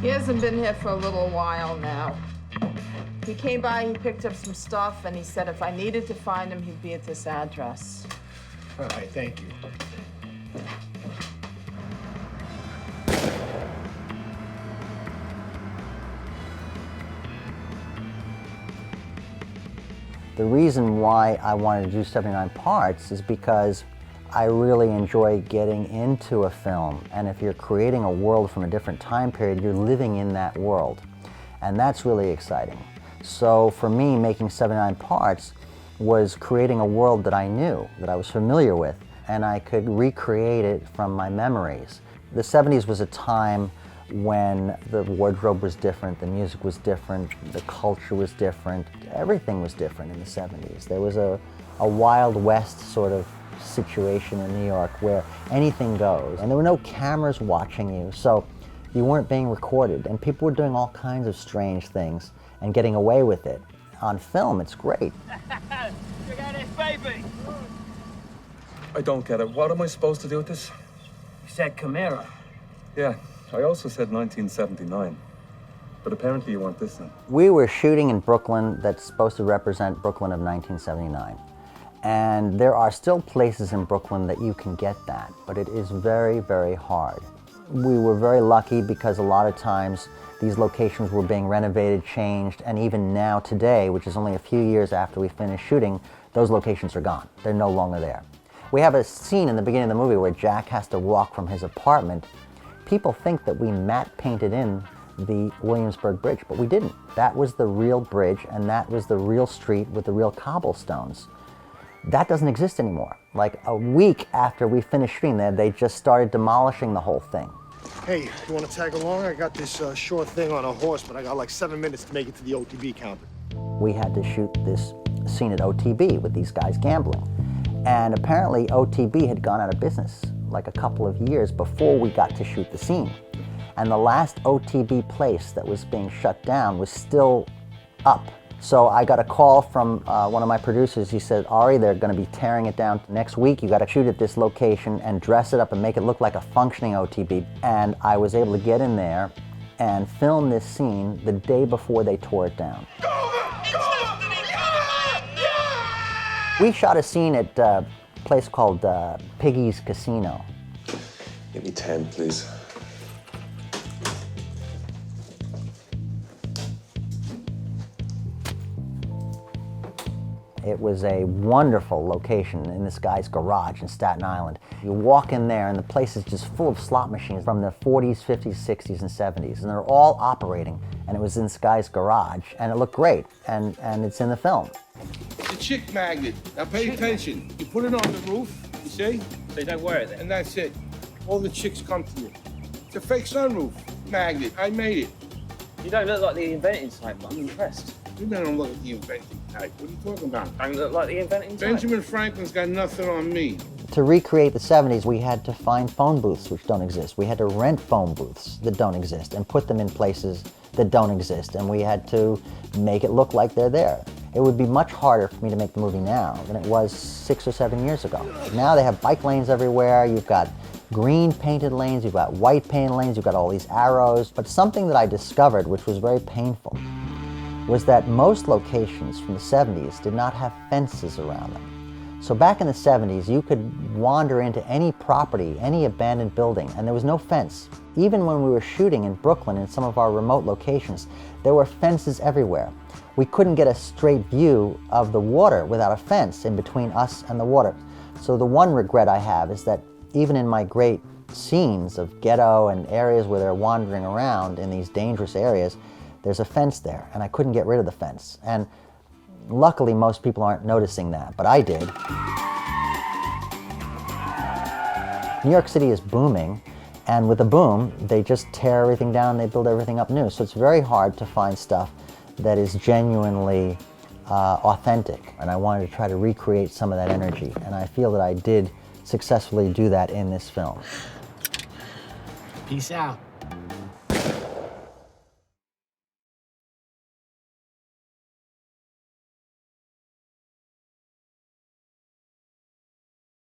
He hasn't been here for a little while now. He came by, he picked up some stuff, and he said if I needed to find him, he'd be at this address. All right, thank you. The reason why I wanted to do 79 Parts is because I really enjoy getting into a film, and if you're creating a world from a different time period, you're living in that world, and that's really exciting. So for me, making 79 Parts was creating a world that I knew, that I was familiar with, and I could recreate it from my memories. The 70s was a time when the wardrobe was different, the music was different, the culture was different, everything was different in the 70s. There was a Wild West sort of situation in New York where anything goes, and there were no cameras watching you, so you weren't being recorded, and people were doing all kinds of strange things and getting away with it. On film, it's great. Check out this baby! I don't get it. What am I supposed to do with this? You said Chimera. Yeah, I also said 1979. But apparently you want this then. We were shooting in Brooklyn that's supposed to represent Brooklyn of 1979. And there are still places in Brooklyn that you can get that, but it is very, very hard. We were very lucky because a lot of times these locations were being renovated, changed, and even now today, which is only a few years after we finished shooting, those locations are gone. They're no longer there. We have a scene in the beginning of the movie where Jack has to walk from his apartment. People think that we matte painted in the Williamsburg Bridge, but we didn't. That was the real bridge, and that was the real street with the real cobblestones. That doesn't exist anymore. Like a week after we finished shooting there, they just started demolishing the whole thing. Hey, you want to tag along? I got this short thing on a horse, but I got like 7 minutes to make it to the OTB counter. We had to shoot this scene at OTB with these guys gambling. And apparently OTB had gone out of business like a couple of years before we got to shoot the scene. And the last OTB place that was being shut down was still up. So I got a call from one of my producers. He said, Ari, they're going to be tearing it down next week. You got to shoot at this location and dress it up and make it look like a functioning OTB. And I was able to get in there and film this scene the day before they tore it down. We shot a scene at a place called Piggy's Casino. Give me 10, please. It was a wonderful location in this guy's garage in Staten Island. You walk in there and the place is just full of slot machines from the 40s, 50s, 60s, and 70s, and they're all operating. And it was in this guy's garage, and it looked great, and it's in the film. It's a chick magnet. Now pay attention. You put it on the roof, you see? So you don't wear it then? And that's it. All the chicks come to you. It's a fake sunroof magnet. I made it. You don't look like the inventing type, but I'm impressed. You don't look at the inventing type. What are you talking about? Don't look like the inventing type. Benjamin Franklin's got nothing on me. To recreate the 70s, we had to find phone booths which don't exist. We had to rent phone booths that don't exist and put them in places that don't exist, and we had to make it look like they're there. It would be much harder for me to make the movie now than it was 6 or 7 years ago. Now they have bike lanes everywhere. You've got green painted lanes, you've got white painted lanes, you've got all these arrows. But something that I discovered, which was very painful, was that most locations from the 70s did not have fences around them. So back in the 70s, you could wander into any property, any abandoned building, and there was no fence. Even when we were shooting in Brooklyn in some of our remote locations, there were fences everywhere. We couldn't get a straight view of the water without a fence in between us and the water. So the one regret I have is that even in my great scenes of ghetto and areas where they're wandering around in these dangerous areas, there's a fence there, and I couldn't get rid of the fence. And luckily, most people aren't noticing that, but I did. New York City is booming, and with the boom, they just tear everything down, they build everything up new. So it's very hard to find stuff that is genuinely authentic, and I wanted to try to recreate some of that energy, and I feel that I did successfully do that in this film. Peace out.